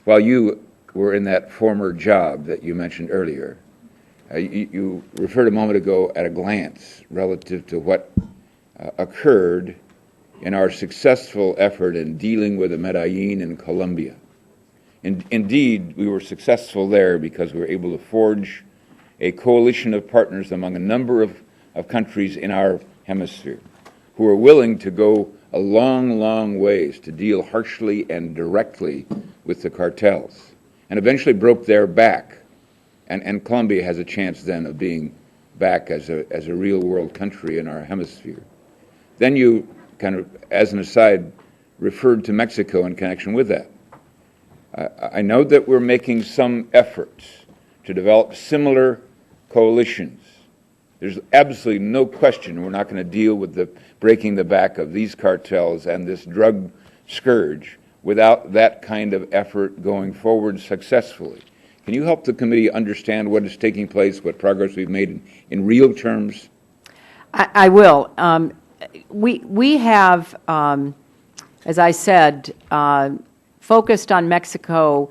while you were in that former job that you mentioned earlier, you referred a moment ago at a glance relative to what occurred in our successful effort in dealing with the Medellin in Colombia. Indeed, we were successful there because we were able to forge a coalition of partners among a number of countries in our hemisphere who are willing to go a long, long ways to deal harshly and directly with the cartels, and eventually broke their back. And Colombia has a chance then of being back as a real world country in our hemisphere. Then you kind of, as an aside, referred to Mexico in connection with that. I know that we're making some efforts to develop similar coalitions. There's absolutely no question we're not going to deal with the breaking the back of these cartels and this drug scourge without that kind of effort going forward successfully. Can you help the committee understand what is taking place, what progress we've made in real terms? I will. We have, as I said, focused on Mexico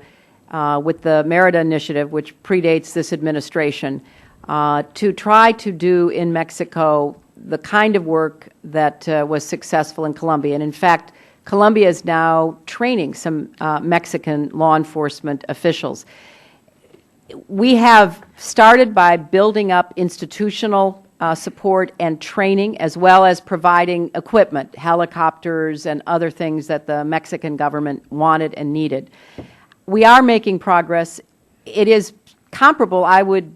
with the Merida Initiative, which predates this administration, to try to do in Mexico the kind of work that was successful in Colombia. And in fact, Colombia is now training some Mexican law enforcement officials. We have started by building up institutional support and training, as well as providing equipment, helicopters and other things that the Mexican government wanted and needed. We are making progress. It is comparable, I would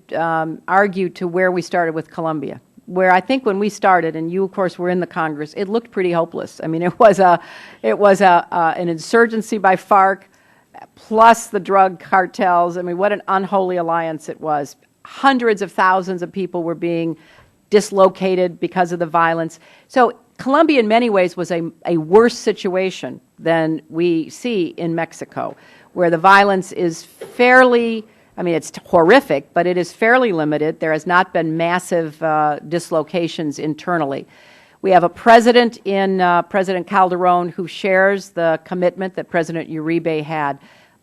argue, to where we started with Colombia, where I think when we started, and you, of course, were in the Congress, it looked pretty hopeless. I mean, it was an insurgency by FARC, plus the drug cartels. I mean, what an unholy alliance it was. Hundreds of thousands of people were being dislocated because of the violence. So Colombia, in many ways, was a worse situation than we see in Mexico, where the violence is fairly, I mean, it's horrific, but it is fairly limited. There has not been massive dislocations internally. We have a president in President Calderon who shares the commitment that President Uribe had.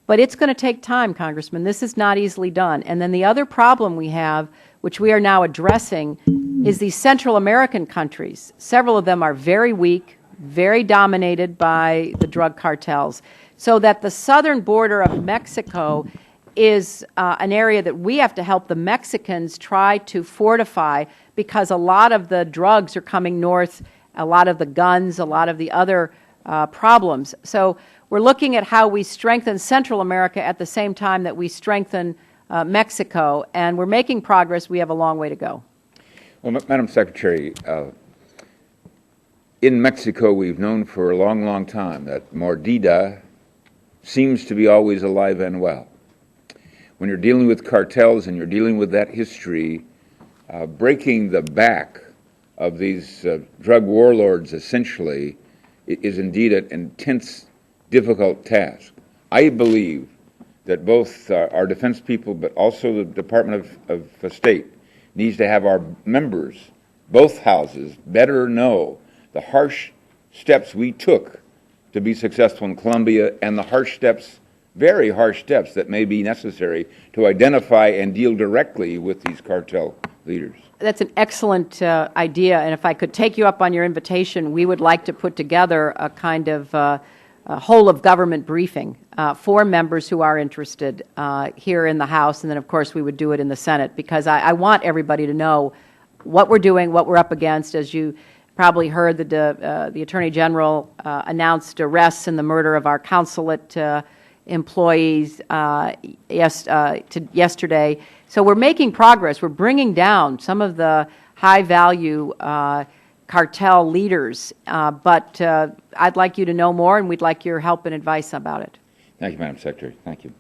But it's going to take time, Congressman. This is not easily done. And then the other problem we have, which we are now addressing, is these Central American countries. Several of them are very weak, very dominated by the drug cartels, so that the southern border of Mexico is an area that we have to help the Mexicans try to fortify, because a lot of the drugs are coming north, a lot of the guns, a lot of the other problems. So we're looking at how we strengthen Central America at the same time that we strengthen Mexico, and we're making progress. We have a long way to go. Well, Madam Secretary, in Mexico we've known for a long, long time that Mordida seems to be always alive and well. When you're dealing with cartels and you're dealing with that history, breaking the back of these drug warlords essentially is indeed an intense, difficult task. I believe that both our defense people, but also the Department of State, needs to have our members, both houses, better know the harsh steps we took to be successful in Colombia, and the harsh steps, very harsh steps, that may be necessary to identify and deal directly with these cartel leaders. That's an excellent idea, and if I could take you up on your invitation, we would like to put together a kind of a whole-of-government briefing for members who are interested here in the House, and then, of course, we would do it in the Senate, because I want everybody to know what we're doing, what we're up against. As you probably heard, the Attorney General announced arrests in the murder of our consulate employees yesterday. So we're making progress. We're bringing down some of the high-value cartel leaders, but I'd like you to know more, and we'd like your help and advice about it. Thank you, Madam Secretary. Thank you.